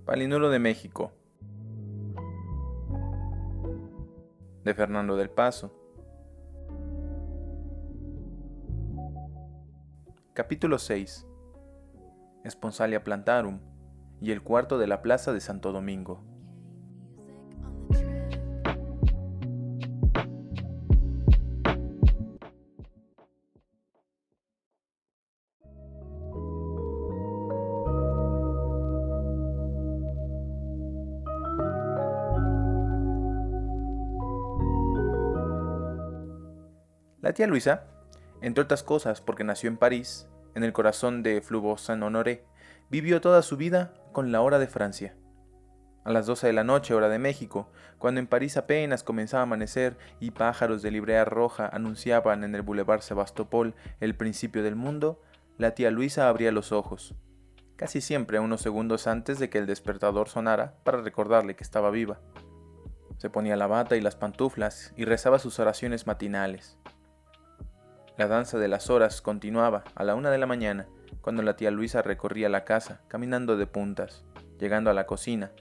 Palinuro de México, de Fernando del Paso. Capítulo 6. Sponsalia plantarum y el cuarto de la plaza de Santo Domingo. La tía Luisa, entre otras cosas porque nació en París, en el corazón de Faubourg-Saint-Honoré, vivió toda su vida con la hora de Francia. A las 12 de la noche, hora de México, cuando en París apenas comenzaba a amanecer y pájaros de librea roja anunciaban en el Boulevard Sebastopol el principio del mundo, la tía Luisa abría los ojos, casi siempre unos segundos antes de que el despertador sonara para recordarle que estaba viva. Se ponía la bata y las pantuflas y rezaba sus oraciones matinales. La danza de las horas continuaba a la 1 de la mañana, cuando la tía Luisa recorría la casa, caminando de puntas, llegando a la cocina,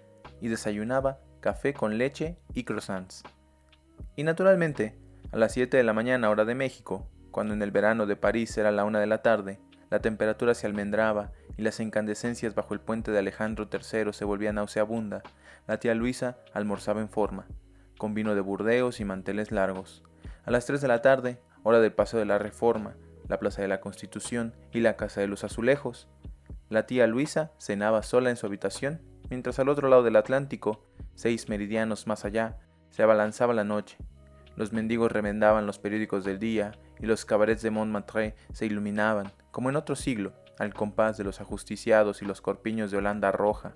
y desayunaba café con leche y croissants. Y naturalmente, a las 7 de la mañana hora de México, cuando en el verano de París era la 1 de la tarde, la temperatura se almendraba y las incandescencias bajo el puente de Alejandro III se volvían nauseabunda, la tía Luisa almorzaba en forma, con vino de Burdeos y manteles largos. A las 3 de la tarde, hora del Paseo de la Reforma, la Plaza de la Constitución y la Casa de los Azulejos, la tía Luisa cenaba sola en su habitación, mientras al otro lado del Atlántico, 6 meridianos más allá, se abalanzaba la noche. Los mendigos remendaban los periódicos del día y los cabarets de Montmartre se iluminaban, como en otro siglo, al compás de los ajusticiados y los corpiños de Holanda roja.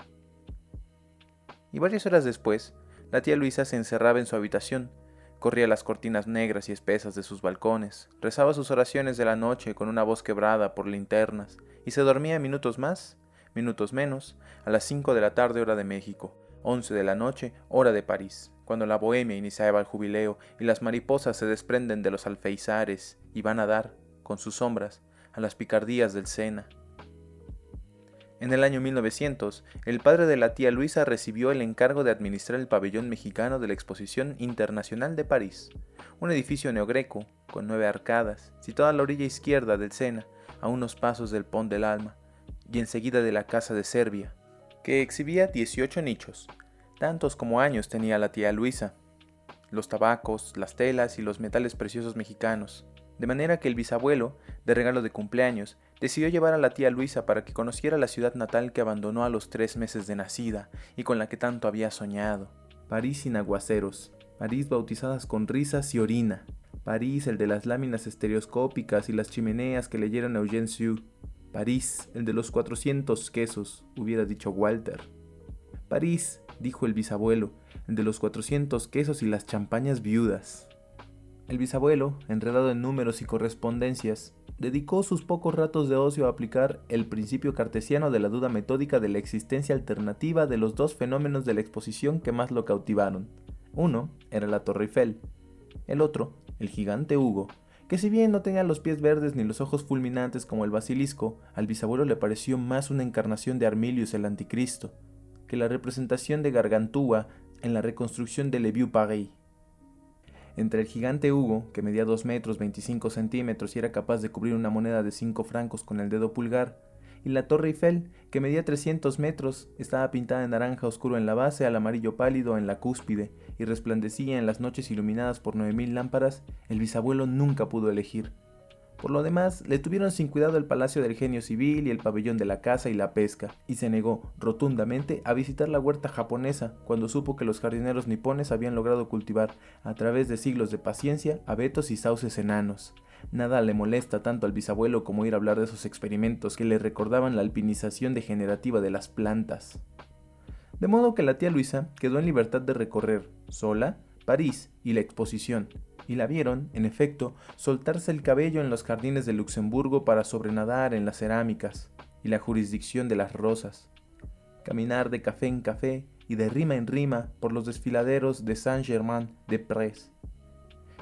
Y varias horas después, la tía Luisa se encerraba en su habitación, corría las cortinas negras y espesas de sus balcones, rezaba sus oraciones de la noche con una voz quebrada por linternas, y se dormía minutos más, minutos menos, a las 5 de la tarde hora de México, 11 de la noche hora de París, cuando la bohemia iniciaba el jubileo y las mariposas se desprenden de los alféizares y van a dar, con sus sombras, a las picardías del Sena. En el año 1900, el padre de la tía Luisa recibió el encargo de administrar el pabellón mexicano de la Exposición Internacional de París, un edificio neogreco, con 9 arcadas, situado a la orilla izquierda del Sena, a unos pasos del Pont del Alma, y enseguida de la Casa de Serbia, que exhibía 18 nichos, tantos como años tenía la tía Luisa, los tabacos, las telas y los metales preciosos mexicanos, de manera que el bisabuelo, de regalo de cumpleaños, decidió llevar a la tía Luisa para que conociera la ciudad natal que abandonó a los 3 meses de nacida y con la que tanto había soñado. París sin aguaceros, París bautizadas con risas y orina, París el de las láminas estereoscópicas y las chimeneas que leyeron Eugène Sue, París el de los 400 quesos, hubiera dicho Walter. París, dijo el bisabuelo, el de los 400 quesos y las champañas viudas. El bisabuelo, enredado en números y correspondencias, dedicó sus pocos ratos de ocio a aplicar el principio cartesiano de la duda metódica de la existencia alternativa de los dos fenómenos de la exposición que más lo cautivaron. Uno era la Torre Eiffel, el otro, el gigante Hugo, que si bien no tenía los pies verdes ni los ojos fulminantes como el basilisco, al bisabuelo le pareció más una encarnación de Armilius el anticristo, que la representación de Gargantúa en la reconstrucción de Le Vieux Paris. Entre el gigante Hugo, que medía 2 metros 25 centímetros y era capaz de cubrir una moneda de 5 francos con el dedo pulgar, y la Torre Eiffel, que medía 300 metros, estaba pintada en naranja oscuro en la base, al amarillo pálido en la cúspide, y resplandecía en las noches iluminadas por 9000 lámparas, el bisabuelo nunca pudo elegir. Por lo demás, le tuvieron sin cuidado el Palacio del Genio Civil y el pabellón de la caza y la pesca, y se negó rotundamente a visitar la huerta japonesa cuando supo que los jardineros nipones habían logrado cultivar, a través de siglos de paciencia, abetos y sauces enanos. Nada le molesta tanto al bisabuelo como ir a hablar de esos experimentos que le recordaban la alpinización degenerativa de las plantas. De modo que la tía Luisa quedó en libertad de recorrer, sola, París y la exposición, y la vieron, en efecto, soltarse el cabello en los jardines de Luxemburgo para sobrenadar en las cerámicas y la jurisdicción de las rosas, caminar de café en café y de rima en rima por los desfiladeros de Saint-Germain-des-Prés,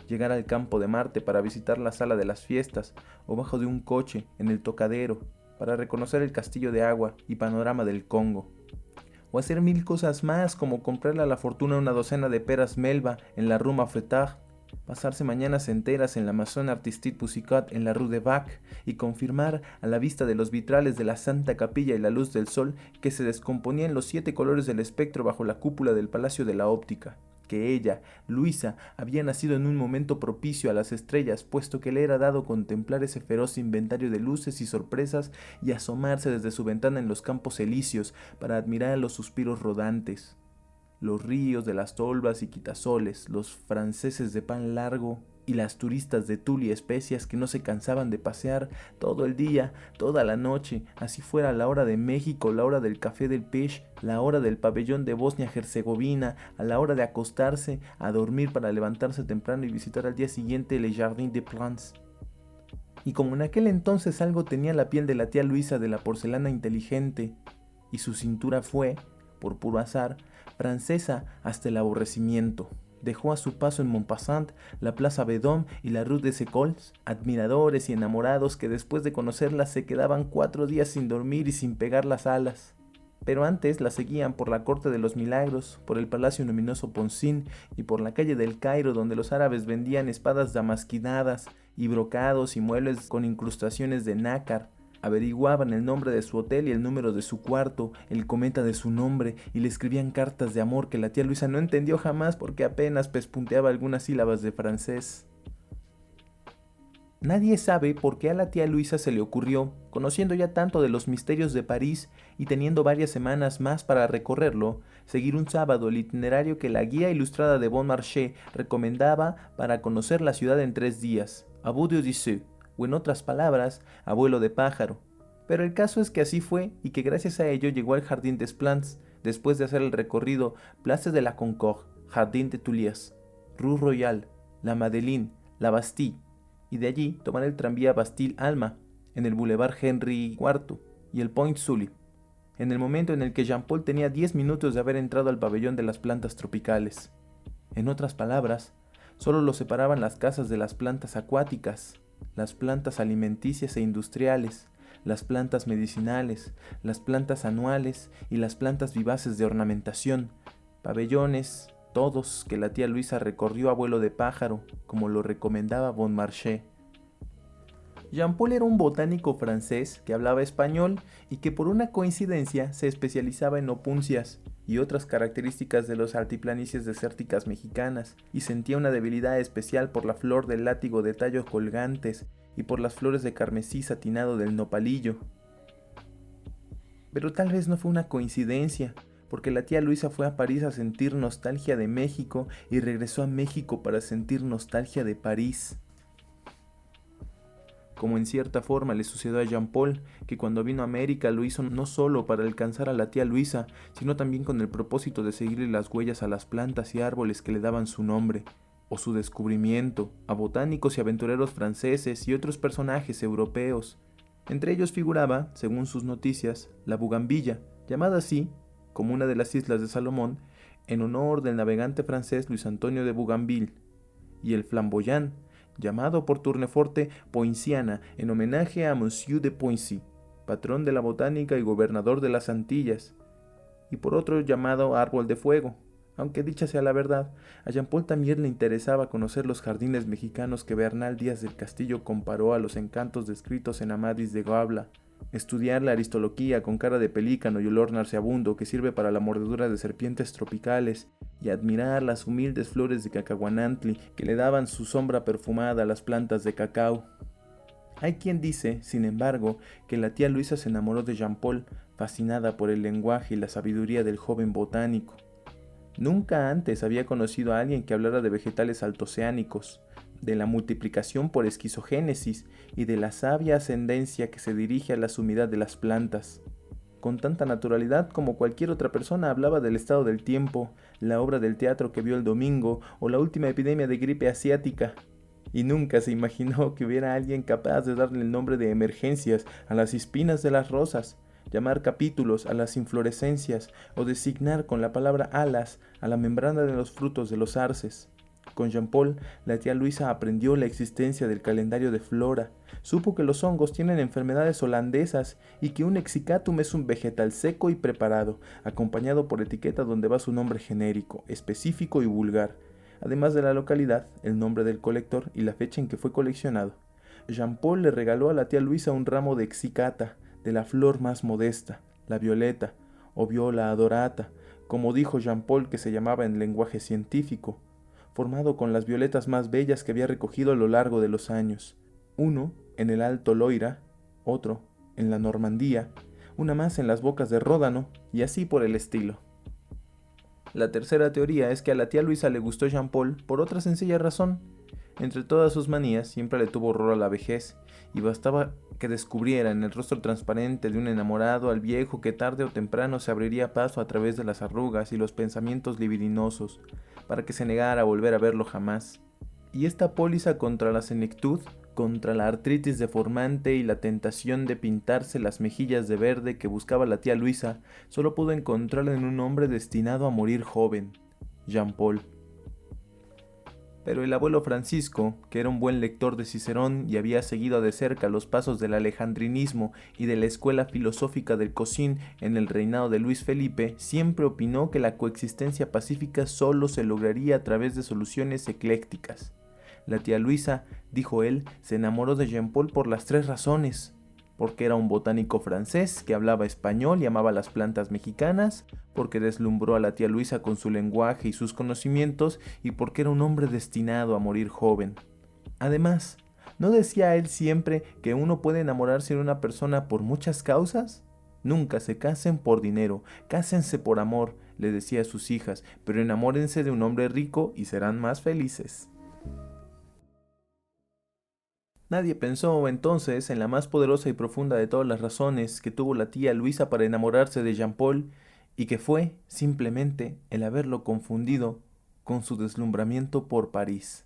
llegar al campo de Marte para visitar la sala de las fiestas o bajo de un coche en el tocadero para reconocer el castillo de agua y panorama del Congo, o hacer 1000 cosas más, como comprarle a la fortuna una docena de peras Melba en la Rue Mouffetard, pasarse mañanas enteras en la Maison Artistique Pussycat en la Rue de Bac y confirmar a la vista de los vitrales de la Santa Capilla y la luz del sol que se descomponía en los 7 colores del espectro bajo la cúpula del Palacio de la Óptica, que ella, Luisa, había nacido en un momento propicio a las estrellas, puesto que le era dado contemplar ese feroz inventario de luces y sorpresas y asomarse desde su ventana en los campos elíseos para admirar los suspiros rodantes, los ríos de las tolvas y quitasoles, los franceses de pan largo y las turistas de tul y especias que no se cansaban de pasear todo el día, toda la noche, así fuera la hora de México, la hora del café del Pech, la hora del pabellón de Bosnia-Herzegovina, a la hora de acostarse, a dormir para levantarse temprano y visitar al día siguiente Le Jardin des Plantes. Y como en aquel entonces algo tenía la piel de la tía Luisa de la porcelana inteligente, y su cintura fue, por puro azar, francesa hasta el aborrecimiento. Dejó a su paso en Montpassant, la Plaza Vendôme y la Rue des Écoles, admiradores y enamorados que después de conocerla se quedaban 4 días sin dormir y sin pegar las alas. Pero antes la seguían por la Corte de los Milagros, por el Palacio Luminoso Poncín y por la calle del Cairo, donde los árabes vendían espadas damasquinadas y brocados y muebles con incrustaciones de nácar. Averiguaban el nombre de su hotel y el número de su cuarto, el cometa de su nombre, y le escribían cartas de amor que la tía Luisa no entendió jamás porque apenas pespunteaba algunas sílabas de francés. Nadie sabe por qué a la tía Luisa se le ocurrió, conociendo ya tanto de los misterios de París y teniendo varias semanas más para recorrerlo, seguir un sábado el itinerario que la guía ilustrada de Bon Marché recomendaba para conocer la ciudad en 3 días, à bout d'Odyssée, o en otras palabras, a vuelo de pájaro. Pero el caso es que así fue y que gracias a ello llegó al Jardin des Plantes, después de hacer el recorrido Place de la Concorde, Jardin de Tuileries, Rue Royale, la Madeleine, la Bastille, y de allí tomar el tranvía Bastille-Alma, en el Boulevard Henry IV y el Point Sully, en el momento en el que Jean-Paul tenía 10 minutos de haber entrado al pabellón de las plantas tropicales. En otras palabras, solo lo separaban las casas de las plantas acuáticas, las plantas alimenticias e industriales, las plantas medicinales, las plantas anuales y las plantas vivaces de ornamentación, pabellones, todos que la tía Luisa recorrió a vuelo de pájaro, como lo recomendaba Bon Marché. Jean-Paul era un botánico francés que hablaba español y que por una coincidencia se especializaba en opuncias y otras características de las altiplanicies desérticas mexicanas, y sentía una debilidad especial por la flor del látigo de tallos colgantes y por las flores de carmesí satinado del nopalillo. Pero tal vez no fue una coincidencia, porque la tía Luisa fue a París a sentir nostalgia de México y regresó a México para sentir nostalgia de París. Como en cierta forma le sucedió a Jean-Paul, que cuando vino a América lo hizo no solo para alcanzar a la tía Luisa, sino también con el propósito de seguirle las huellas a las plantas y árboles que le daban su nombre, o su descubrimiento, a botánicos y aventureros franceses y otros personajes europeos. Entre ellos figuraba, según sus noticias, la Bugambilla, llamada así, como una de las islas de Salomón, en honor del navegante francés Luis Antonio de Bougainville, y el Flamboyant, llamado por Tourneforte Poinciana, en homenaje a Monsieur de Poincy, patrón de la botánica y gobernador de las Antillas, y por otro llamado Árbol de Fuego. Aunque dicha sea la verdad, a Jean-Paul también le interesaba conocer los jardines mexicanos que Bernal Díaz del Castillo comparó a los encantos descritos en Amadís de Gaula, estudiar la aristología con cara de pelícano y olor nauseabundo que sirve para la mordedura de serpientes tropicales, y admirar las humildes flores de cacahuanantli que le daban su sombra perfumada a las plantas de cacao. Hay quien dice, sin embargo, que la tía Luisa se enamoró de Jean-Paul, fascinada por el lenguaje y la sabiduría del joven botánico. Nunca antes había conocido a alguien que hablara de vegetales altoceánicos, de la multiplicación por esquizogénesis y de la sabia ascendencia que se dirige a la sumidad de las plantas. Con tanta naturalidad como cualquier otra persona hablaba del estado del tiempo, la obra del teatro que vio el domingo o la última epidemia de gripe asiática. Y nunca se imaginó que hubiera alguien capaz de darle el nombre de emergencias a las espinas de las rosas, llamar capítulos a las inflorescencias o designar con la palabra alas a la membrana de los frutos de los arces. Con Jean-Paul, la tía Luisa aprendió la existencia del calendario de flora, supo que los hongos tienen enfermedades holandesas y que un exsicatum es un vegetal seco y preparado, acompañado por etiqueta donde va su nombre genérico, específico y vulgar, además de la localidad, el nombre del colector y la fecha en que fue coleccionado. Jean-Paul le regaló a la tía Luisa un ramo de exsicata, de la flor más modesta, la violeta, o viola adorata, como dijo Jean-Paul que se llamaba en lenguaje científico, formado con las violetas más bellas que había recogido a lo largo de los años. Uno en el Alto Loira, otro en la Normandía, una más en las bocas de Ródano, y así por el estilo. La tercera teoría es que a la tía Luisa le gustó Jean-Paul por otra sencilla razón. Entre todas sus manías, siempre le tuvo horror a la vejez, y bastaba que descubriera en el rostro transparente de un enamorado al viejo que tarde o temprano se abriría paso a través de las arrugas y los pensamientos libidinosos, para que se negara a volver a verlo jamás. Y esta póliza contra la senectud, contra la artritis deformante y la tentación de pintarse las mejillas de verde que buscaba la tía Luisa, solo pudo encontrarla en un hombre destinado a morir joven, Jean-Paul. Pero el abuelo Francisco, que era un buen lector de Cicerón y había seguido de cerca los pasos del alejandrinismo y de la escuela filosófica del Cocín en el reinado de Luis Felipe, siempre opinó que la coexistencia pacífica solo se lograría a través de soluciones eclécticas. La tía Luisa, dijo él, se enamoró de Jean-Paul por las tres razones: porque era un botánico francés que hablaba español y amaba las plantas mexicanas, porque deslumbró a la tía Luisa con su lenguaje y sus conocimientos, y porque era un hombre destinado a morir joven. Además, ¿no decía él siempre que uno puede enamorarse de una persona por muchas causas? Nunca se casen por dinero, cásense por amor, le decía a sus hijas, pero enamórense de un hombre rico y serán más felices. Nadie pensó entonces en la más poderosa y profunda de todas las razones que tuvo la tía Luisa para enamorarse de Jean-Paul, y que fue, simplemente, el haberlo confundido con su deslumbramiento por París.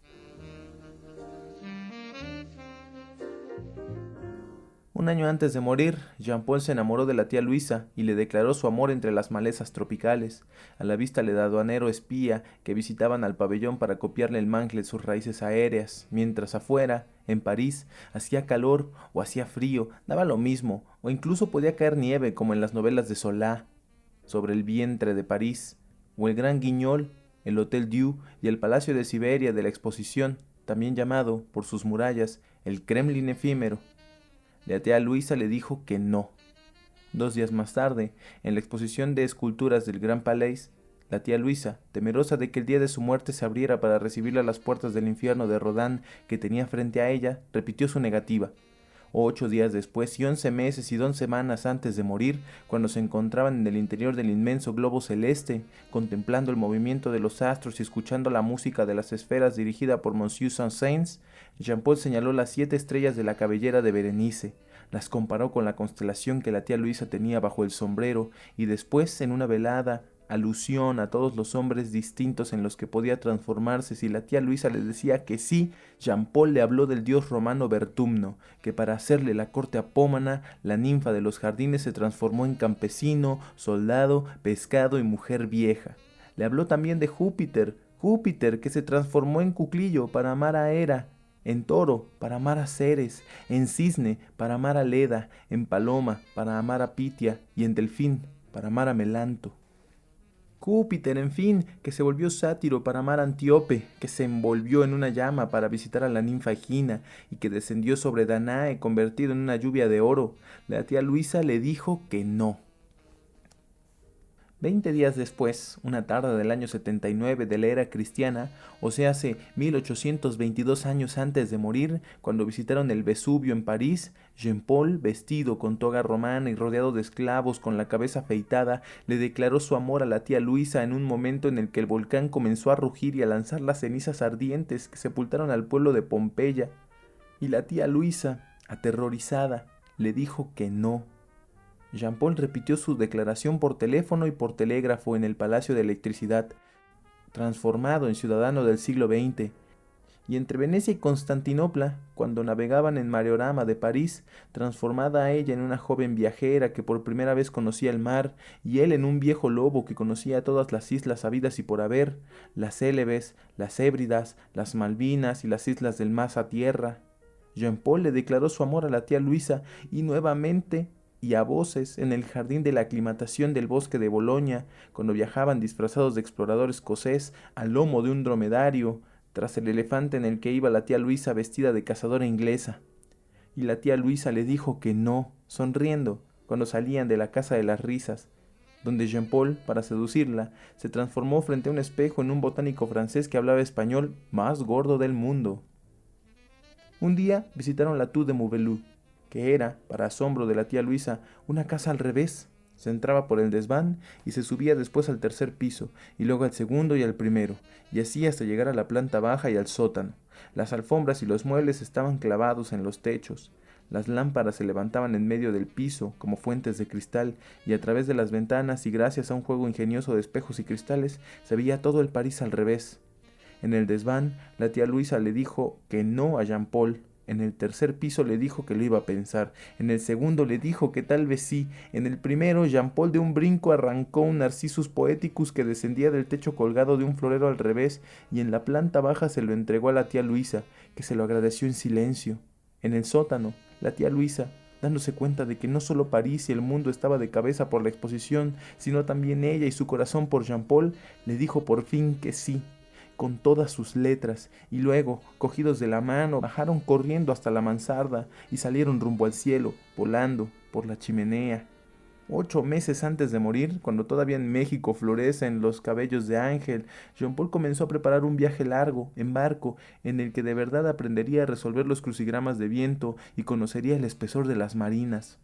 Un año antes de morir, Jean-Paul se enamoró de la tía Luisa y le declaró su amor entre las malezas tropicales, a la vista del aduanero espía que visitaban al pabellón para copiarle el mangle de sus raíces aéreas, mientras afuera, en París, hacía calor o hacía frío, daba lo mismo, o incluso podía caer nieve como en las novelas de Zola, sobre el vientre de París, o el Gran Guignol, el Hotel Dieu y el Palacio de Siberia de la Exposición, también llamado, por sus murallas, el Kremlin efímero. La tía Luisa le dijo que no. 2 días más tarde, en la exposición de esculturas del Gran Palais, la tía Luisa, temerosa de que el día de su muerte se abriera para recibirla a las puertas del infierno de Rodin que tenía frente a ella, repitió su negativa. 8 días después y 11 meses y 2 semanas antes de morir, cuando se encontraban en el interior del inmenso globo celeste, contemplando el movimiento de los astros y escuchando la música de las esferas dirigida por Monsieur Saint-Saëns, Jean-Paul señaló las 7 estrellas de la cabellera de Berenice, las comparó con la constelación que la tía Luisa tenía bajo el sombrero, y después, en una velada alusión a todos los hombres distintos en los que podía transformarse si la tía Luisa le decía que sí, Jean-Paul le habló del dios romano Vertumno, que para hacerle la corte a Pómana, la ninfa de los jardines se transformó en campesino, soldado, pescado y mujer vieja. Le habló también de Júpiter, que se transformó en cuclillo para amar a Hera, en toro para amar a Ceres, en cisne para amar a Leda, en paloma para amar a Pitia y en delfín para amar a Melanto. Júpiter, en fin, que se volvió sátiro para amar a Antíope, que se envolvió en una llama para visitar a la ninfa Egina y que descendió sobre Danae convertido en una lluvia de oro. La tía Luisa le dijo que no. 20 días después, una tarde del año 79 de la era cristiana, o sea, hace 1822 años antes de morir, cuando visitaron el Vesubio en París, Jean-Paul, vestido con toga romana y rodeado de esclavos con la cabeza afeitada, le declaró su amor a la tía Luisa en un momento en el que el volcán comenzó a rugir y a lanzar las cenizas ardientes que sepultaron al pueblo de Pompeya. Y la tía Luisa, aterrorizada, le dijo que no. Jean-Paul repitió su declaración por teléfono y por telégrafo en el Palacio de Electricidad, transformado en ciudadano del siglo XX. y entre Venecia y Constantinopla, cuando navegaban en Mariorama de París, transformada a ella en una joven viajera que por primera vez conocía el mar, y él en un viejo lobo que conocía todas las islas habidas y por haber, las Célebes, las Hébridas, las Malvinas y las islas del más a tierra. Jean Paul le declaró su amor a la tía Luisa y nuevamente y a voces en el jardín de la aclimatación del bosque de Boloña, cuando viajaban disfrazados de explorador escocés al lomo de un dromedario, tras el elefante en el que iba la tía Luisa vestida de cazadora inglesa. Y la tía Luisa le dijo que no, sonriendo, cuando salían de la casa de las risas, donde Jean Paul, para seducirla, se transformó frente a un espejo en un botánico francés que hablaba español más gordo del mundo. Un día visitaron la Tour de Mauvelou, que era, para asombro de la tía Luisa, una casa al revés. Se entraba por el desván y se subía después al tercer piso, y luego al segundo y al primero, y así hasta llegar a la planta baja y al sótano. Las alfombras y los muebles estaban clavados en los techos. Las lámparas se levantaban en medio del piso como fuentes de cristal, y a través de las ventanas y gracias a un juego ingenioso de espejos y cristales se veía todo el París al revés. En el desván, la tía Luisa le dijo que no a Jean Paul. En el tercer piso le dijo que lo iba a pensar. En el segundo le dijo que tal vez sí. En el primero, Jean Paul de un brinco arrancó un Narcissus poeticus que descendía del techo colgado de un florero al revés, y en la planta baja se lo entregó a la tía Luisa, que se lo agradeció en silencio. En el sótano, la tía Luisa, dándose cuenta de que no solo París y el mundo estaba de cabeza por la exposición, sino también ella y su corazón por Jean Paul, le dijo por fin que sí, con todas sus letras, y luego, cogidos de la mano, bajaron corriendo hasta la mansarda y salieron rumbo al cielo, volando por la chimenea. 8 meses antes de morir, cuando todavía en México florecen los cabellos de ángel, Jean Paul comenzó a preparar un viaje largo, en barco, en el que de verdad aprendería a resolver los crucigramas de viento y conocería el espesor de las marinas.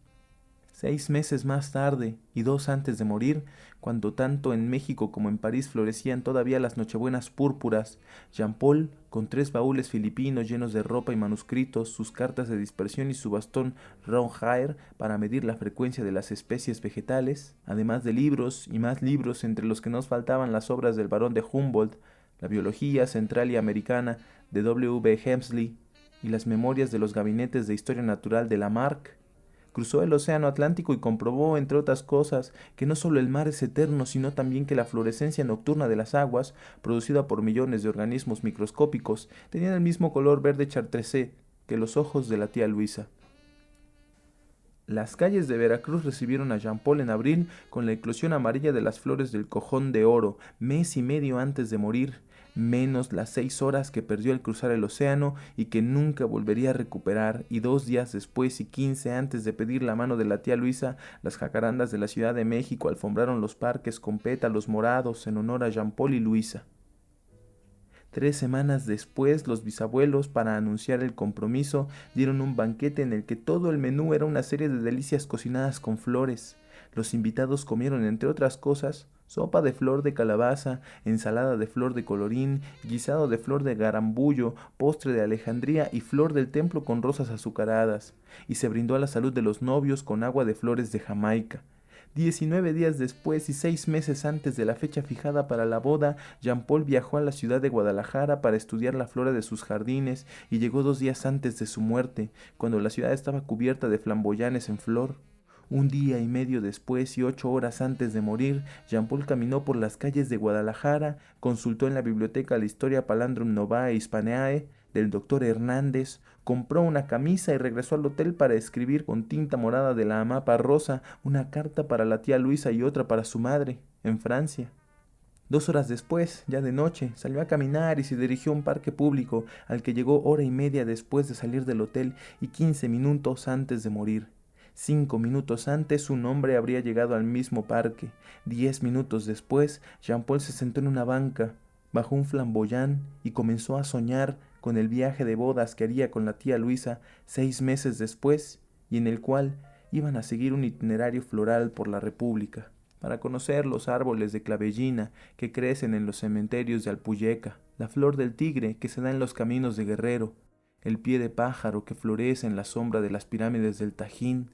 6 meses más tarde, y 2 antes de morir, cuando tanto en México como en París florecían todavía las nochebuenas púrpuras, Jean Paul, con 3 baúles filipinos llenos de ropa y manuscritos, sus cartas de dispersión y su bastón Ronhaer para medir la frecuencia de las especies vegetales, además de libros y más libros entre los que nos faltaban las obras del barón de Humboldt, la biología central y americana de W. B. Hemsley y las memorias de los gabinetes de historia natural de Lamarck, cruzó el océano Atlántico y comprobó, entre otras cosas, que no solo el mar es eterno, sino también que la fluorescencia nocturna de las aguas, producida por millones de organismos microscópicos, tenía el mismo color verde chartreuse que los ojos de la tía Luisa. Las calles de Veracruz recibieron a Jean Paul en abril con la eclosión amarilla de las flores del cojón de oro, mes y medio antes de morir, menos las 6 horas que perdió al cruzar el océano y que nunca volvería a recuperar, y 2 días después y 15 antes de pedir la mano de la tía Luisa, las jacarandas de la Ciudad de México alfombraron los parques con pétalos morados en honor a Jean Paul y Luisa. 3 semanas después, los bisabuelos, para anunciar el compromiso, dieron un banquete en el que todo el menú era una serie de delicias cocinadas con flores. Los invitados comieron, entre otras cosas, sopa de flor de calabaza, ensalada de flor de colorín, guisado de flor de garambullo, postre de Alejandría y flor del templo con rosas azucaradas, y se brindó a la salud de los novios con agua de flores de Jamaica. 19 días después y 6 meses antes de la fecha fijada para la boda, Jean Paul viajó a la ciudad de Guadalajara para estudiar la flora de sus jardines y llegó 2 días antes de su muerte, cuando la ciudad estaba cubierta de flamboyanes en flor. 1 día y medio después y 8 horas antes de morir, Jean Paul caminó por las calles de Guadalajara, consultó en la biblioteca la Historia Pallandrum Novae Hispaniae del doctor Hernández, compró una camisa y regresó al hotel para escribir con tinta morada de la amapa rosa una carta para la tía Luisa y otra para su madre, en Francia. 2 horas después, ya de noche, salió a caminar y se dirigió a un parque público al que llegó hora y media después de salir del hotel y 15 minutos antes de morir. 5 minutos antes un hombre habría llegado al mismo parque. 10 minutos después, Jean Paul se sentó en una banca, bajó un flamboyán y comenzó a soñar con el viaje de bodas que haría con la tía Luisa 6 meses después, y en el cual iban a seguir un itinerario floral por la República, para conocer los árboles de clavellina que crecen en los cementerios de Alpuyeca, la flor del tigre que se da en los caminos de Guerrero, el pie de pájaro que florece en la sombra de las pirámides del Tajín,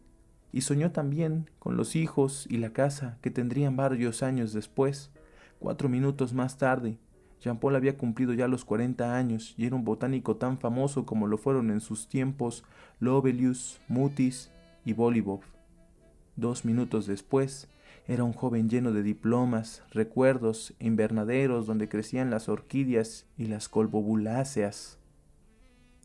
y soñó también con los hijos y la casa que tendrían varios años después. 4 minutos más tarde, Jean Paul había cumplido ya los 40 años y era un botánico tan famoso como lo fueron en sus tiempos Lovelius, Mutis y Bolibov. 2 minutos después, era un joven lleno de diplomas, recuerdos, invernaderos donde crecían las orquídeas y las colbobuláceas.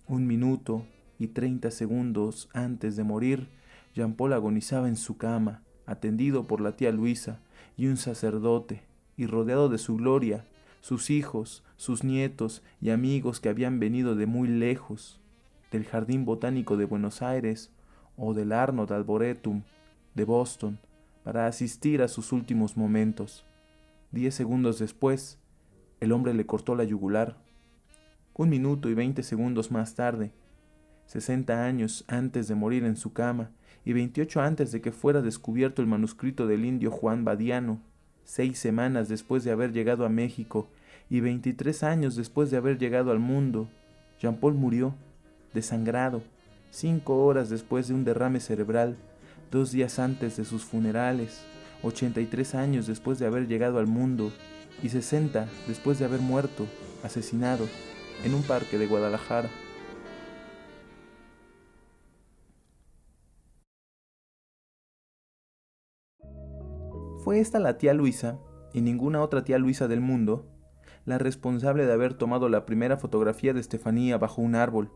1 minuto y 30 segundos antes de morir, Jean Paul agonizaba en su cama, atendido por la tía Luisa y un sacerdote, y rodeado de su gloria, sus hijos, sus nietos y amigos que habían venido de muy lejos, del Jardín Botánico de Buenos Aires o del Arnold Arboretum de Boston, para asistir a sus últimos momentos. 10 segundos después, el hombre le cortó la yugular. 1 minuto y 20 segundos más tarde, 60 años antes de morir en su cama y 28 antes de que fuera descubierto el manuscrito del indio Juan Badiano, 6 semanas después de haber llegado a México y 23 años después de haber llegado al mundo, Jean Paul murió, desangrado, 5 horas después de un derrame cerebral, 2 días antes de sus funerales, 83 años después de haber llegado al mundo y 60 después de haber muerto, asesinado, en un parque de Guadalajara. Fue esta la tía Luisa, y ninguna otra tía Luisa del mundo, la responsable de haber tomado la primera fotografía de Estefanía bajo un árbol.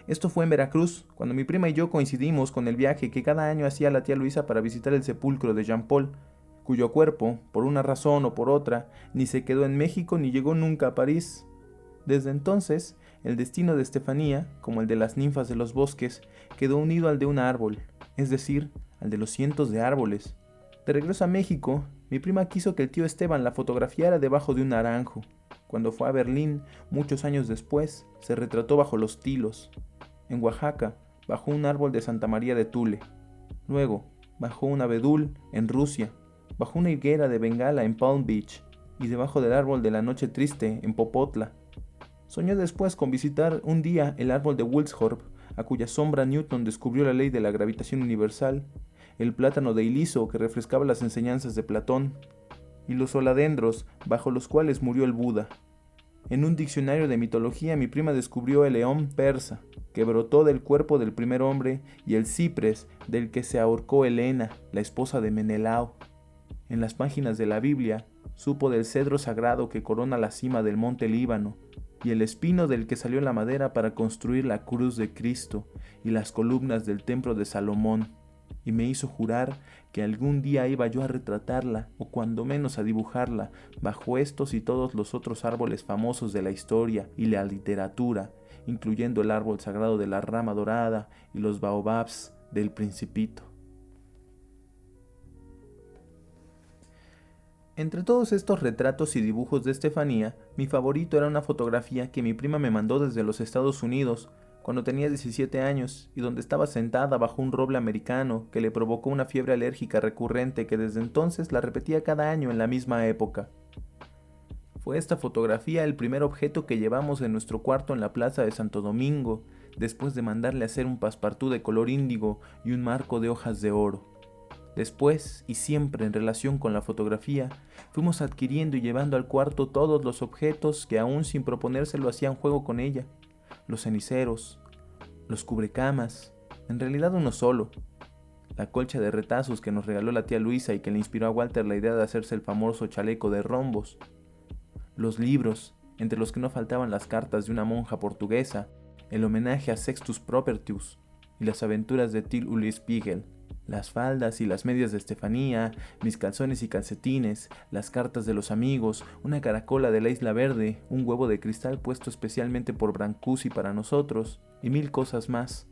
Esto fue en Veracruz, cuando mi prima y yo coincidimos con el viaje que cada año hacía la tía Luisa para visitar el sepulcro de Jean Paul, cuyo cuerpo, por una razón o por otra, ni se quedó en México ni llegó nunca a París. Desde entonces, el destino de Estefanía, como el de las ninfas de los bosques, quedó unido al de un árbol, es decir, al de los cientos de árboles. De regreso a México, mi prima quiso que el tío Esteban la fotografiara debajo de un naranjo. Cuando fue a Berlín, muchos años después, se retrató bajo los tilos. En Oaxaca, bajo un árbol de Santa María de Tule. Luego, bajo un abedul en Rusia, bajo una higuera de Bengala en Palm Beach y debajo del árbol de la Noche Triste en Popotla. Soñó después con visitar un día el árbol de Wilsdorf, a cuya sombra Newton descubrió la ley de la gravitación universal, el plátano de iliso que refrescaba las enseñanzas de Platón, y los soladendros bajo los cuales murió el Buda. En un diccionario de mitología mi prima descubrió el león persa, que brotó del cuerpo del primer hombre, y el ciprés del que se ahorcó Helena, la esposa de Menelao. En las páginas de la Biblia supo del cedro sagrado que corona la cima del monte Líbano, y el espino del que salió la madera para construir la cruz de Cristo y las columnas del templo de Salomón, y me hizo jurar que algún día iba yo a retratarla, o cuando menos a dibujarla, bajo estos y todos los otros árboles famosos de la historia y la literatura, incluyendo el árbol sagrado de la rama dorada y los baobabs del Principito. Entre todos estos retratos y dibujos de Estefanía, mi favorito era una fotografía que mi prima me mandó desde los Estados Unidos, cuando tenía 17 años, y donde estaba sentada bajo un roble americano que le provocó una fiebre alérgica recurrente que desde entonces la repetía cada año en la misma época. Fue esta fotografía el primer objeto que llevamos en nuestro cuarto en la plaza de Santo Domingo, después de mandarle hacer un passepartout de color índigo y un marco de hojas de oro. Después, y siempre en relación con la fotografía, fuimos adquiriendo y llevando al cuarto todos los objetos que aún sin proponérselo hacían juego con ella. Los ceniceros, los cubrecamas, en realidad uno solo. La colcha de retazos que nos regaló la tía Luisa y que le inspiró a Walter la idea de hacerse el famoso chaleco de rombos. Los libros, entre los que no faltaban las cartas de una monja portuguesa, el homenaje a Sextus Propertius y las aventuras de Till Spiegel. Las faldas y las medias de Estefanía, mis calzones y calcetines, las cartas de los amigos, una caracola de la Isla Verde, un huevo de cristal puesto especialmente por Brancusi para nosotros, y 1000 cosas más.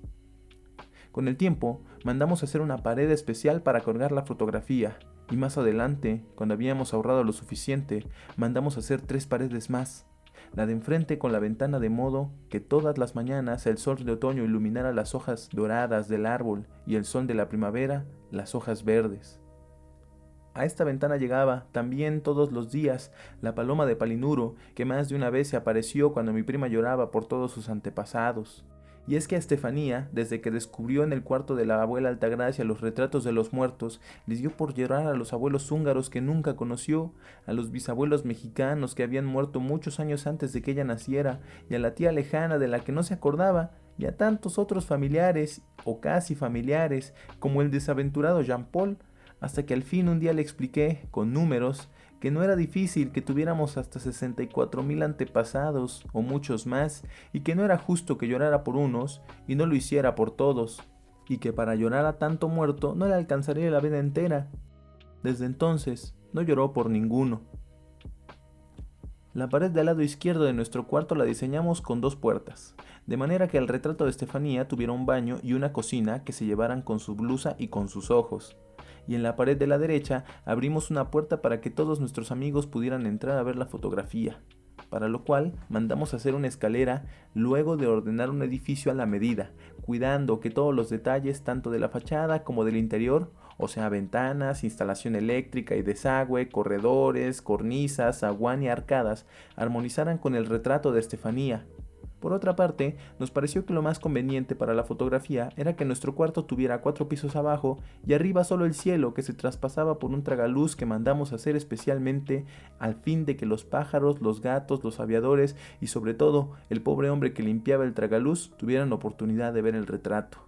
Con el tiempo, mandamos hacer una pared especial para colgar la fotografía, y más adelante, cuando habíamos ahorrado lo suficiente, mandamos hacer 3 paredes más. La de enfrente con la ventana de modo que todas las mañanas el sol de otoño iluminara las hojas doradas del árbol y el sol de la primavera las hojas verdes. A esta ventana llegaba también todos los días la paloma de Palinuro, que más de una vez se apareció cuando mi prima lloraba por todos sus antepasados, Y es que a Estefanía, desde que descubrió en el cuarto de la abuela Altagracia los retratos de los muertos, les dio por llorar a los abuelos húngaros que nunca conoció, a los bisabuelos mexicanos que habían muerto muchos años antes de que ella naciera, y a la tía lejana de la que no se acordaba, y a tantos otros familiares, o casi familiares, como el desaventurado Jean Paul, hasta que al fin un día le expliqué, con números, que no era difícil que tuviéramos hasta 64,000 antepasados o muchos más, y que no era justo que llorara por unos y no lo hiciera por todos, y que para llorar a tanto muerto no le alcanzaría la vida entera. Desde entonces no lloró por ninguno. La pared del lado izquierdo de nuestro cuarto la diseñamos con 2 puertas, de manera que el retrato de Estefanía tuviera un baño y una cocina que se llevaran con su blusa y con sus ojos. Y en la pared de la derecha abrimos una puerta para que todos nuestros amigos pudieran entrar a ver la fotografía, para lo cual mandamos hacer una escalera luego de ordenar un edificio a la medida, cuidando que todos los detalles tanto de la fachada como del interior, o sea ventanas, instalación eléctrica y desagüe, corredores, cornisas, zaguán y arcadas, armonizaran con el retrato de Estefanía. Por otra parte, nos pareció que lo más conveniente para la fotografía era que nuestro cuarto tuviera 4 pisos abajo y arriba solo el cielo que se traspasaba por un tragaluz que mandamos hacer especialmente al fin de que los pájaros, los gatos, los aviadores y sobre todo el pobre hombre que limpiaba el tragaluz tuvieran oportunidad de ver el retrato.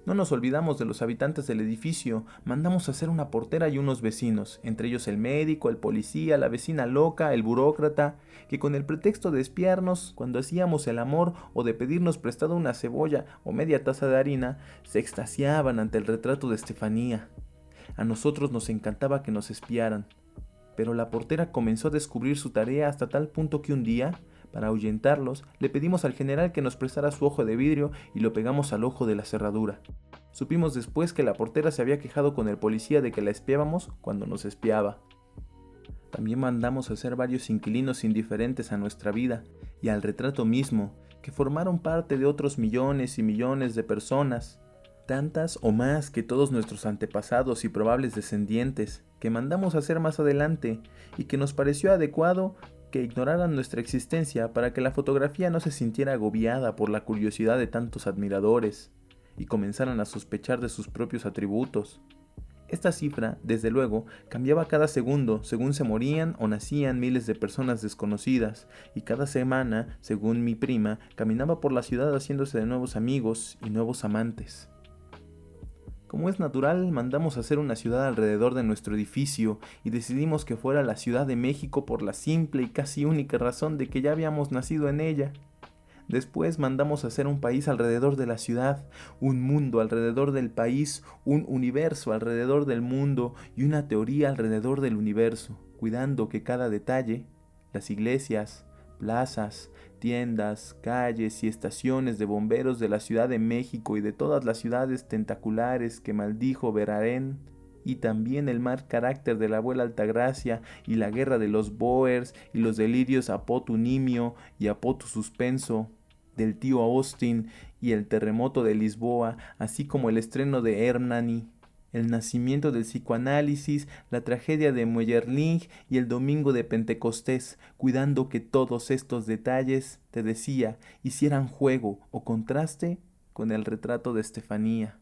No nos olvidamos de los habitantes del edificio, mandamos hacer una portera y unos vecinos, entre ellos el médico, el policía, la vecina loca, el burócrata, que con el pretexto de espiarnos cuando hacíamos el amor o de pedirnos prestado una cebolla o media taza de harina, se extasiaban ante el retrato de Estefanía. A nosotros nos encantaba que nos espiaran, pero la portera comenzó a descubrir su tarea hasta tal punto que un día, para ahuyentarlos, le pedimos al general que nos prestara su ojo de vidrio y lo pegamos al ojo de la cerradura. Supimos después que la portera se había quejado con el policía de que la espiábamos cuando nos espiaba. También mandamos hacer varios inquilinos indiferentes a nuestra vida y al retrato mismo, que formaron parte de otros millones y millones de personas, tantas o más que todos nuestros antepasados y probables descendientes, que mandamos hacer más adelante y que nos pareció adecuado que ignoraran nuestra existencia para que la fotografía no se sintiera agobiada por la curiosidad de tantos admiradores y comenzaran a sospechar de sus propios atributos. Esta cifra, desde luego, cambiaba cada segundo según se morían o nacían miles de personas desconocidas, y cada semana, según mi prima, caminaba por la ciudad haciéndose de nuevos amigos y nuevos amantes. Como es natural, mandamos hacer una ciudad alrededor de nuestro edificio y decidimos que fuera la Ciudad de México por la simple y casi única razón de que ya habíamos nacido en ella. Después mandamos hacer un país alrededor de la ciudad, un mundo alrededor del país, un universo alrededor del mundo y una teoría alrededor del universo, cuidando que cada detalle, las iglesias, plazas, tiendas, calles y estaciones de bomberos de la Ciudad de México y de todas las ciudades tentaculares que maldijo Verarén, y también el mal carácter de la abuela Altagracia y la guerra de los Boers y los delirios Apotu Nimio y Apotu Suspenso del tío Austin y el terremoto de Lisboa, así como el estreno de Hernani, el nacimiento del psicoanálisis, la tragedia de Meyerling y el domingo de Pentecostés, cuidando que todos estos detalles, te decía, hicieran juego o contraste con el retrato de Estefanía.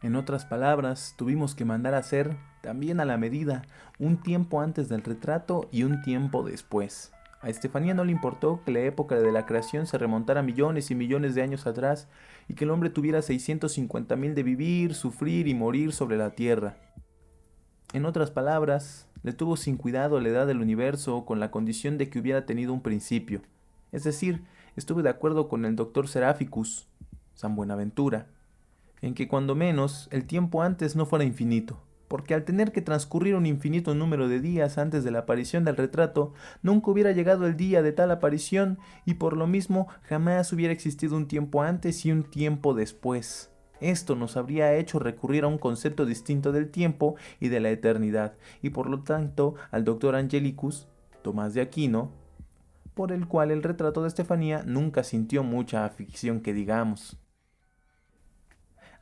En otras palabras, tuvimos que mandar a hacer, también a la medida, un tiempo antes del retrato y un tiempo después. A Estefanía no le importó que la época de la creación se remontara millones y millones de años atrás y que el hombre tuviera 650,000 de vivir, sufrir y morir sobre la tierra. En otras palabras, le tuvo sin cuidado la edad del universo con la condición de que hubiera tenido un principio. Es decir, estuve de acuerdo con el doctor Seraficus, San Buenaventura, en que cuando menos el tiempo antes no fuera infinito, porque al tener que transcurrir un infinito número de días antes de la aparición del retrato, nunca hubiera llegado el día de tal aparición y por lo mismo jamás hubiera existido un tiempo antes y un tiempo después. Esto nos habría hecho recurrir a un concepto distinto del tiempo y de la eternidad, y por lo tanto al doctor Angelicus, Tomás de Aquino, por el cual el retrato de Estefanía nunca sintió mucha afición que digamos.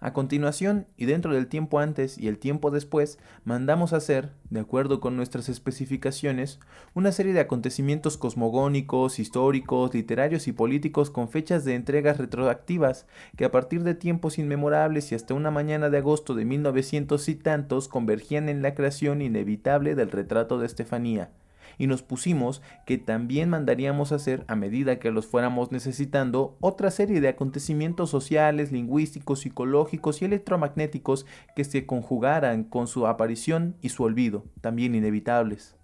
A continuación, y dentro del tiempo antes y el tiempo después, mandamos hacer, de acuerdo con nuestras especificaciones, una serie de acontecimientos cosmogónicos, históricos, literarios y políticos con fechas de entregas retroactivas, que a partir de tiempos inmemorables y hasta una mañana de agosto de 1900 y tantos convergían en la creación inevitable del retrato de Estefanía. Y nos pusimos que también mandaríamos hacer, a medida que los fuéramos necesitando, otra serie de acontecimientos sociales, lingüísticos, psicológicos y electromagnéticos que se conjugaran con su aparición y su olvido, también inevitables.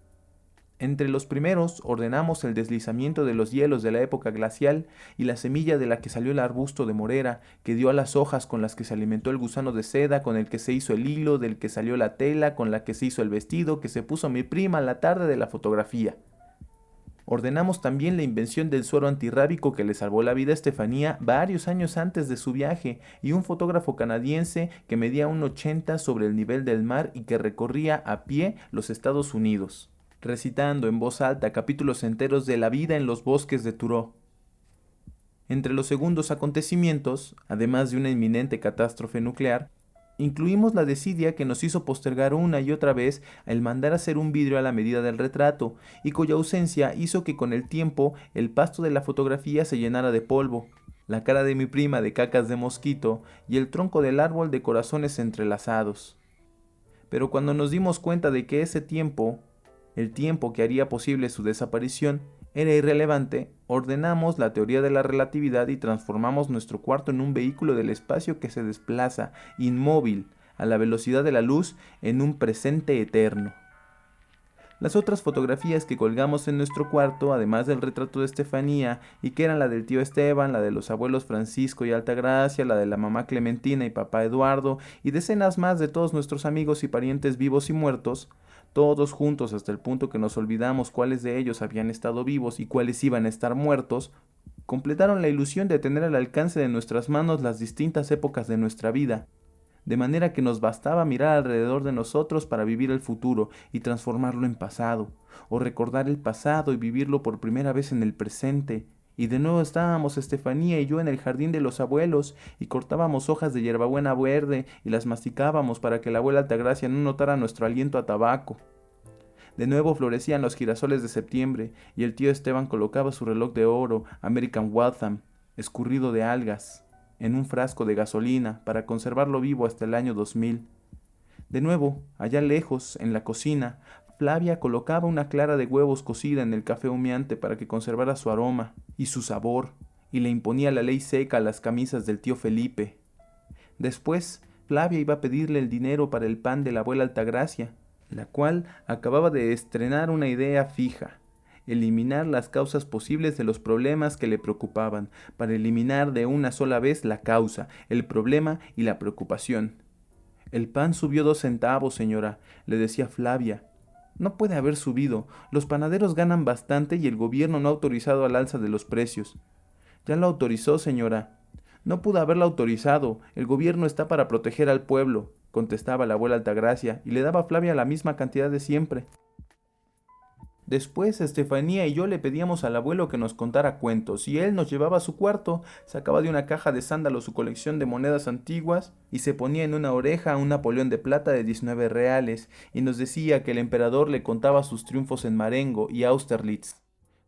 Entre los primeros ordenamos el deslizamiento de los hielos de la época glacial y la semilla de la que salió el arbusto de morera, que dio a las hojas con las que se alimentó el gusano de seda, con el que se hizo el hilo, del que salió la tela, con la que se hizo el vestido, que se puso mi prima la tarde de la fotografía. Ordenamos también la invención del suero antirrábico que le salvó la vida a Estefanía varios años antes de su viaje, y un fotógrafo canadiense que medía 1,80 sobre el nivel del mar y que recorría a pie los Estados Unidos, recitando en voz alta capítulos enteros de la vida en los bosques de Thoreau. Entre los segundos acontecimientos, además de una inminente catástrofe nuclear, incluimos la desidia que nos hizo postergar una y otra vez el mandar hacer un vidrio a la medida del retrato, y cuya ausencia hizo que con el tiempo el pasto de la fotografía se llenara de polvo, la cara de mi prima de cacas de mosquito y el tronco del árbol de corazones entrelazados. Pero cuando nos dimos cuenta de que ese tiempo, el tiempo que haría posible su desaparición, era irrelevante, ordenamos la teoría de la relatividad y transformamos nuestro cuarto en un vehículo del espacio que se desplaza, inmóvil, a la velocidad de la luz, en un presente eterno. Las otras fotografías que colgamos en nuestro cuarto, además del retrato de Estefanía, y que eran la del tío Esteban, la de los abuelos Francisco y Altagracia, la de la mamá Clementina y papá Eduardo, y decenas más de todos nuestros amigos y parientes vivos y muertos, todos juntos hasta el punto que nos olvidamos cuáles de ellos habían estado vivos y cuáles iban a estar muertos, completaron la ilusión de tener al alcance de nuestras manos las distintas épocas de nuestra vida, de manera que nos bastaba mirar alrededor de nosotros para vivir el futuro y transformarlo en pasado, o recordar el pasado y vivirlo por primera vez en el presente. Y de nuevo estábamos Estefanía y yo en el jardín de los abuelos, y cortábamos hojas de hierbabuena verde y las masticábamos para que la abuela Altagracia no notara nuestro aliento a tabaco. De nuevo florecían los girasoles de septiembre, y el tío Esteban colocaba su reloj de oro, American Waltham, escurrido de algas, en un frasco de gasolina para conservarlo vivo hasta el año 2000. De nuevo, allá lejos, en la cocina, Flavia colocaba una clara de huevos cocida en el café humeante para que conservara su aroma y su sabor, y le imponía la ley seca a las camisas del tío Felipe. Después, Flavia iba a pedirle el dinero para el pan de la abuela Altagracia, la cual acababa de estrenar una idea fija: eliminar las causas posibles de los problemas que le preocupaban, para eliminar de una sola vez la causa, el problema y la preocupación. El pan subió 2 centavos, señora, le decía Flavia. No puede haber subido, los panaderos ganan bastante y el gobierno no ha autorizado al alza de los precios. Ya lo autorizó, señora. No pudo haberlo autorizado, el gobierno está para proteger al pueblo, contestaba la abuela Altagracia, y le daba a Flavia la misma cantidad de siempre. Después Estefanía y yo le pedíamos al abuelo que nos contara cuentos, y él nos llevaba a su cuarto, sacaba de una caja de sándalos su colección de monedas antiguas, y se ponía en una oreja un Napoleón de plata de 19 reales, y nos decía que el emperador le contaba sus triunfos en Marengo y Austerlitz.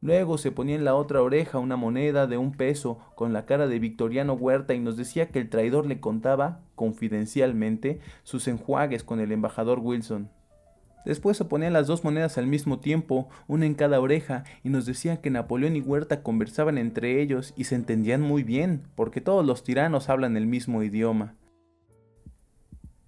Luego se ponía en la otra oreja una moneda de 1 peso con la cara de Victoriano Huerta, y nos decía que el traidor le contaba, confidencialmente, sus enjuagues con el embajador Wilson. Después se ponían las 2 monedas al mismo tiempo, una en cada oreja, y nos decía que Napoleón y Huerta conversaban entre ellos y se entendían muy bien, porque todos los tiranos hablan el mismo idioma.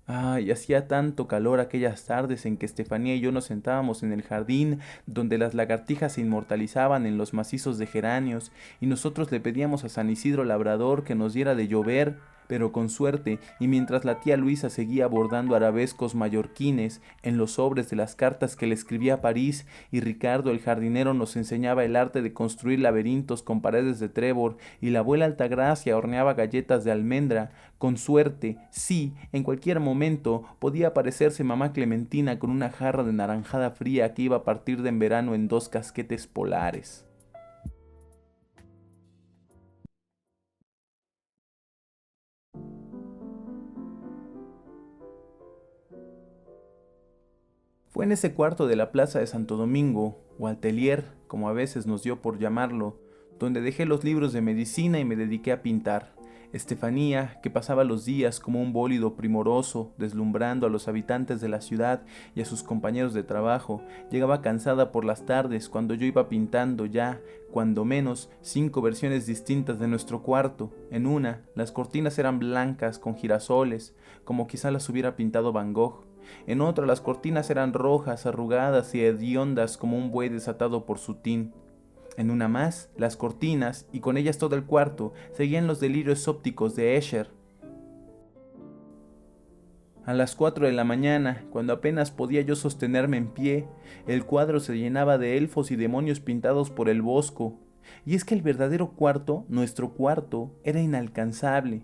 Ay, hacía tanto calor aquellas tardes en que Estefanía y yo nos sentábamos en el jardín, donde las lagartijas se inmortalizaban en los macizos de geranios, y nosotros le pedíamos a San Isidro Labrador que nos diera de llover, pero con suerte, y mientras la tía Luisa seguía bordando arabescos mallorquines en los sobres de las cartas que le escribía a París, y Ricardo el jardinero nos enseñaba el arte de construir laberintos con paredes de trébol, y la abuela Altagracia horneaba galletas de almendra, con suerte, sí, en cualquier momento podía aparecerse mamá Clementina con una jarra de naranjada fría que iba a partir de en verano en 2 casquetes polares. Fue en ese cuarto de la plaza de Santo Domingo, o atelier, como a veces nos dio por llamarlo, donde dejé los libros de medicina y me dediqué a pintar. Estefanía, que pasaba los días como un bólido primoroso, deslumbrando a los habitantes de la ciudad y a sus compañeros de trabajo, llegaba cansada por las tardes cuando yo iba pintando ya, cuando menos, 5 versiones distintas de nuestro cuarto. En una, las cortinas eran blancas con girasoles, como quizá las hubiera pintado Van Gogh. En otra, las cortinas eran rojas, arrugadas y hediondas como un buey desatado por su tin. En una más, las cortinas, y con ellas todo el cuarto, seguían los delirios ópticos de Escher. A las 4 de la mañana, cuando apenas podía yo sostenerme en pie, el cuadro se llenaba de elfos y demonios pintados por el Bosco. Y es que el verdadero cuarto, nuestro cuarto, era inalcanzable.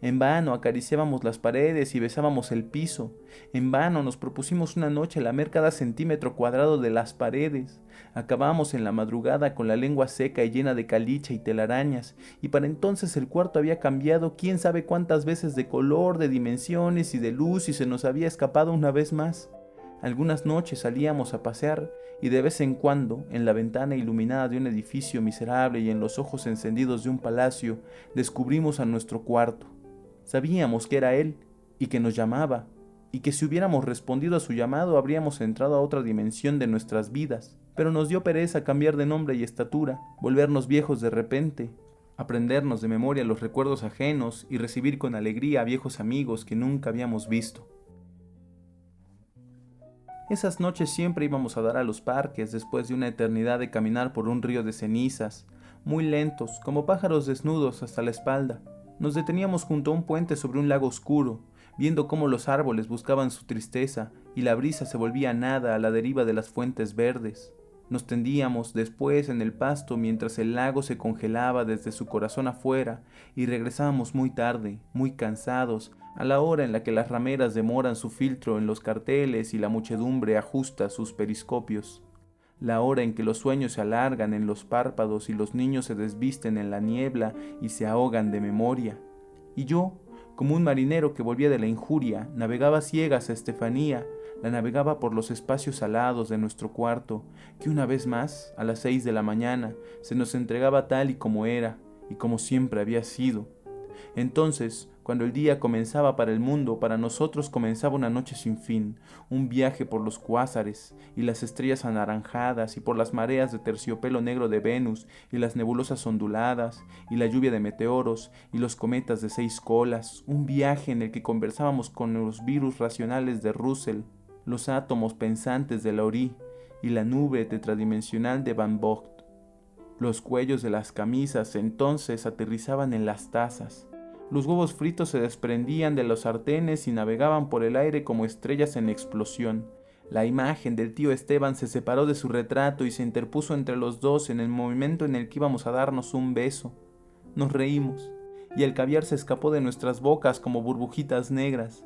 En vano acariciábamos las paredes y besábamos el piso. En vano nos propusimos una noche lamer cada centímetro cuadrado de las paredes. Acabamos en la madrugada con la lengua seca y llena de caliche y telarañas, y para entonces el cuarto había cambiado quién sabe cuántas veces de color, de dimensiones y de luz, y se nos había escapado una vez más. Algunas noches salíamos a pasear, y de vez en cuando, en la ventana iluminada de un edificio miserable y en los ojos encendidos de un palacio, descubrimos a nuestro cuarto. Sabíamos que era él, y que nos llamaba, y que si hubiéramos respondido a su llamado habríamos entrado a otra dimensión de nuestras vidas. Pero nos dio pereza cambiar de nombre y estatura, volvernos viejos de repente, aprendernos de memoria los recuerdos ajenos y recibir con alegría a viejos amigos que nunca habíamos visto. Esas noches siempre íbamos a dar a los parques después de una eternidad de caminar por un río de cenizas, muy lentos, como pájaros desnudos hasta la espalda. Nos deteníamos junto a un puente sobre un lago oscuro, viendo cómo los árboles buscaban su tristeza y la brisa se volvía nada a la deriva de las fuentes verdes. Nos tendíamos después en el pasto mientras el lago se congelaba desde su corazón afuera y regresábamos muy tarde, muy cansados, a la hora en la que las rameras demoran su filtro en los carteles y la muchedumbre ajusta sus periscopios. La hora en que los sueños se alargan en los párpados y los niños se desvisten en la niebla y se ahogan de memoria. Y yo, como un marinero que volvía de la injuria, navegaba ciegas a Estefanía, la navegaba por los espacios alados de nuestro cuarto, que una vez más, a las 6 de la mañana, se nos entregaba tal y como era, y como siempre había sido. Entonces, cuando el día comenzaba para el mundo, para nosotros comenzaba una noche sin fin, un viaje por los cuásares y las estrellas anaranjadas y por las mareas de terciopelo negro de Venus y las nebulosas onduladas y la lluvia de meteoros y los cometas de 6 colas, un viaje en el que conversábamos con los virus racionales de Russell, los átomos pensantes de Laurie y la nube tetradimensional de Van Vogt. Los cuellos de las camisas entonces aterrizaban en las tazas. Los huevos fritos se desprendían de los sartenes y navegaban por el aire como estrellas en explosión. La imagen del tío Esteban se separó de su retrato y se interpuso entre los dos en el momento en el que íbamos a darnos un beso. Nos reímos, y el caviar se escapó de nuestras bocas como burbujitas negras.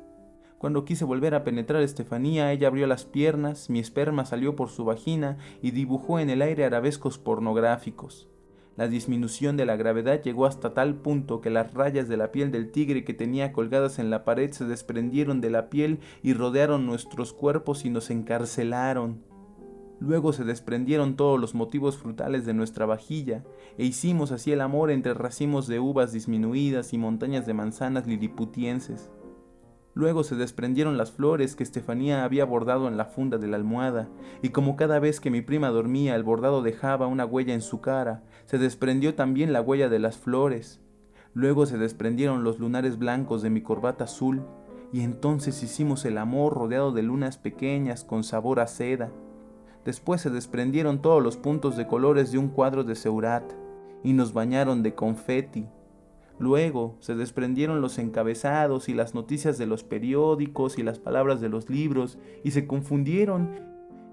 Cuando quise volver a penetrar a Estefanía, ella abrió las piernas, mi esperma salió por su vagina y dibujó en el aire arabescos pornográficos. La disminución de la gravedad llegó hasta tal punto que las rayas de la piel del tigre que tenía colgadas en la pared se desprendieron de la piel y rodearon nuestros cuerpos y nos encarcelaron. Luego se desprendieron todos los motivos frutales de nuestra vajilla, e hicimos así el amor entre racimos de uvas disminuidas y montañas de manzanas liliputienses. Luego se desprendieron las flores que Estefanía había bordado en la funda de la almohada, y como cada vez que mi prima dormía el bordado dejaba una huella en su cara, se desprendió también la huella de las flores. Luego se desprendieron los lunares blancos de mi corbata azul, y entonces hicimos el amor rodeado de lunas pequeñas con sabor a seda. Después se desprendieron todos los puntos de colores de un cuadro de Seurat, y nos bañaron de confeti. Luego se desprendieron los encabezados y las noticias de los periódicos y las palabras de los libros, y se confundieron,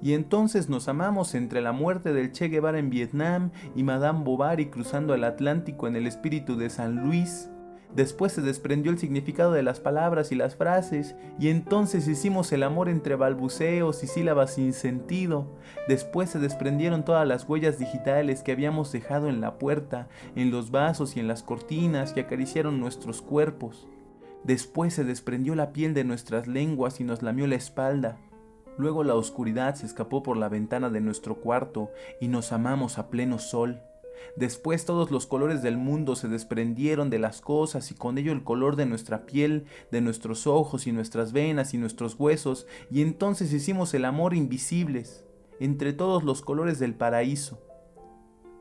y entonces nos amamos entre la muerte del Che Guevara en Vietnam y Madame Bovary cruzando el Atlántico en el espíritu de San Luis. Después se desprendió el significado de las palabras y las frases, y entonces hicimos el amor entre balbuceos y sílabas sin sentido. Después se desprendieron todas las huellas digitales que habíamos dejado en la puerta, en los vasos y en las cortinas que acariciaron nuestros cuerpos. Después se desprendió la piel de nuestras lenguas y nos lamió la espalda. Luego la oscuridad se escapó por la ventana de nuestro cuarto y nos amamos a pleno sol. Después todos los colores del mundo se desprendieron de las cosas y con ello el color de nuestra piel, de nuestros ojos y nuestras venas y nuestros huesos, y entonces hicimos el amor invisibles, entre todos los colores del paraíso.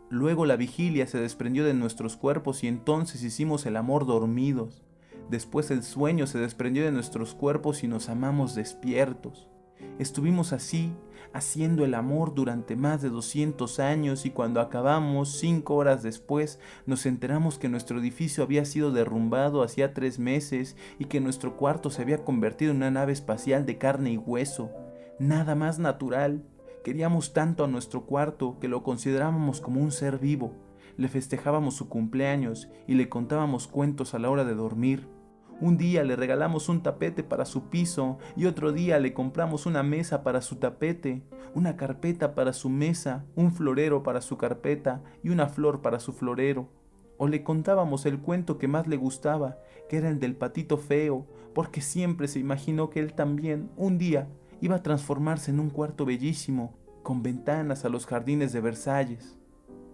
Luego la vigilia se desprendió de nuestros cuerpos y entonces hicimos el amor dormidos. Después el sueño se desprendió de nuestros cuerpos y nos amamos despiertos. Estuvimos así, haciendo el amor durante más de 200 años y cuando acabamos, 5 horas después, nos enteramos que nuestro edificio había sido derrumbado hacía 3 meses y que nuestro cuarto se había convertido en una nave espacial de carne y hueso. Nada más natural. Queríamos tanto a nuestro cuarto que lo considerábamos como un ser vivo. Le festejábamos su cumpleaños y le contábamos cuentos a la hora de dormir. Un día le regalamos un tapete para su piso y otro día le compramos una mesa para su tapete, una carpeta para su mesa, un florero para su carpeta y una flor para su florero. O le contábamos el cuento que más le gustaba, que era el del patito feo, porque siempre se imaginó que él también, un día, iba a transformarse en un cuarto bellísimo, con ventanas a los jardines de Versalles.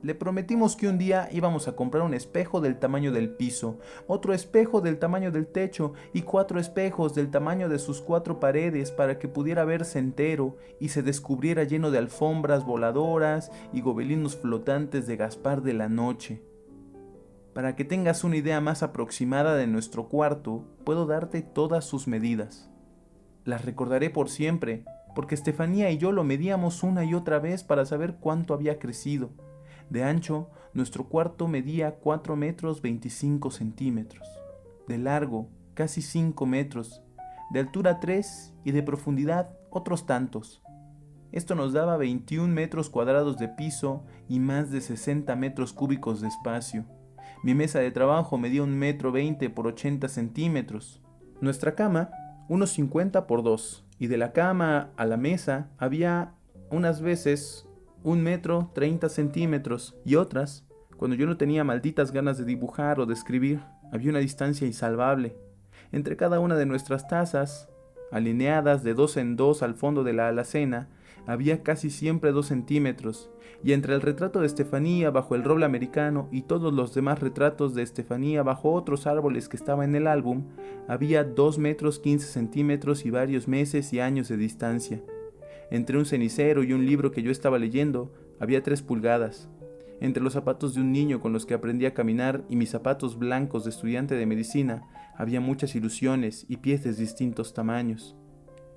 Le prometimos que un día íbamos a comprar un espejo del tamaño del piso, otro espejo del tamaño del techo y 4 espejos del tamaño de sus 4 paredes para que pudiera verse entero y se descubriera lleno de alfombras voladoras y gobelinos flotantes de Gaspar de la Noche. Para que tengas una idea más aproximada de nuestro cuarto, puedo darte todas sus medidas. Las recordaré por siempre, porque Estefanía y yo lo medíamos una y otra vez para saber cuánto había crecido. De ancho, nuestro cuarto medía 4 metros 25 centímetros. De largo, casi 5 metros. De altura 3 y de profundidad otros tantos. Esto nos daba 21 metros cuadrados de piso y más de 60 metros cúbicos de espacio. Mi mesa de trabajo medía 1 metro 20 por 80 centímetros. Nuestra cama, unos 50 por 2. Y de la cama a la mesa había unas veces 1 metro 30 centímetros y otras, cuando yo no tenía malditas ganas de dibujar o de escribir, había una distancia insalvable. Entre cada una de nuestras tazas, alineadas de 2 en 2 al fondo de la alacena, había casi siempre 2 centímetros, y entre el retrato de Estefanía bajo el roble americano y todos los demás retratos de Estefanía bajo otros árboles que estaban en el álbum, había 2 metros 15 centímetros y varios meses y años de distancia. Entre un cenicero y un libro que yo estaba leyendo, había 3 pulgadas. Entre los zapatos de un niño con los que aprendí a caminar y mis zapatos blancos de estudiante de medicina, había muchas ilusiones y pies de distintos tamaños.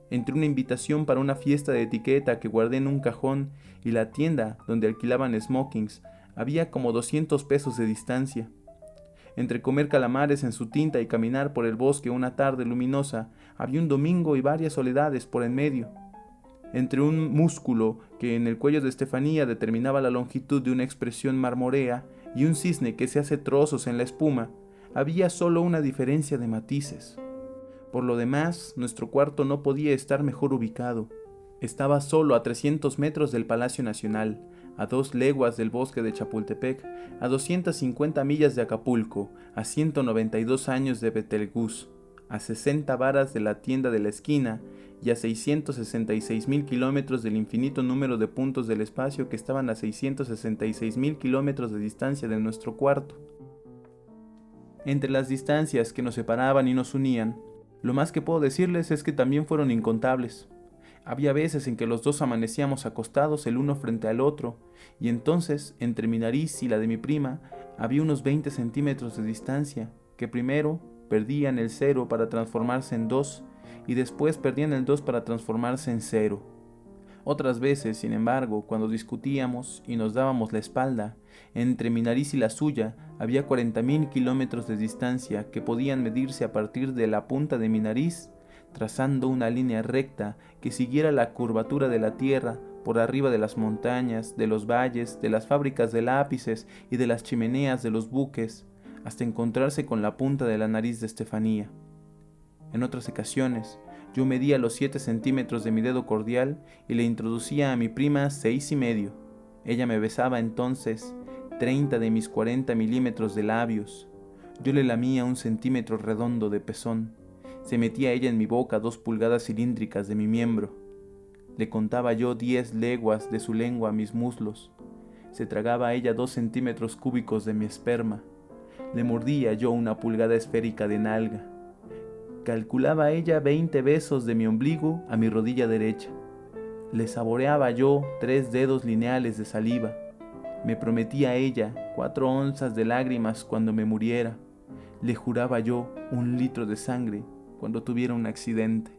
Entre una invitación para una fiesta de etiqueta que guardé en un cajón y la tienda donde alquilaban smokings, había como 200 pesos de distancia. Entre comer calamares en su tinta y caminar por el bosque una tarde luminosa, había un domingo y varias soledades por en medio. Entre un músculo que en el cuello de Estefanía determinaba la longitud de una expresión marmorea y un cisne que se hace trozos en la espuma, había solo una diferencia de matices. Por lo demás, nuestro cuarto no podía estar mejor ubicado. Estaba solo a 300 metros del Palacio Nacional, a 2 leguas del bosque de Chapultepec, a 250 millas de Acapulco, a 192 años de Betelgeuse, a 60 varas de la tienda de la esquina y a 666.000 kilómetros del infinito número de puntos del espacio que estaban a 666.000 kilómetros de distancia de nuestro cuarto. Entre las distancias que nos separaban y nos unían, lo más que puedo decirles es que también fueron incontables. Había veces en que los dos amanecíamos acostados el uno frente al otro, y entonces, entre mi nariz y la de mi prima, había unos 20 centímetros de distancia, que primero perdían el 0 para transformarse en 2, y después perdían el 2 para transformarse en 0. Otras veces, sin embargo, cuando discutíamos y nos dábamos la espalda, entre mi nariz y la suya había 40.000 kilómetros de distancia que podían medirse a partir de la punta de mi nariz, trazando una línea recta que siguiera la curvatura de la tierra por arriba de las montañas, de los valles, de las fábricas de lápices y de las chimeneas de los buques, hasta encontrarse con la punta de la nariz de Estefanía. En otras ocasiones, yo medía los 7 centímetros de mi dedo cordial y le introducía a mi prima 6,5. Ella me besaba entonces 30 de mis 40 milímetros de labios. Yo le lamía 1 centímetro redondo de pezón. Se metía ella en mi boca 2 pulgadas cilíndricas de mi miembro. Le contaba yo 10 leguas de su lengua a mis muslos. Se tragaba ella 2 centímetros cúbicos de mi esperma. Le mordía yo una pulgada esférica de nalga. Calculaba ella 20 besos de mi ombligo a mi rodilla derecha. Le saboreaba yo 3 dedos lineales de saliva. Me prometía ella 4 onzas de lágrimas cuando me muriera. Le juraba yo 1 litro de sangre cuando tuviera un accidente.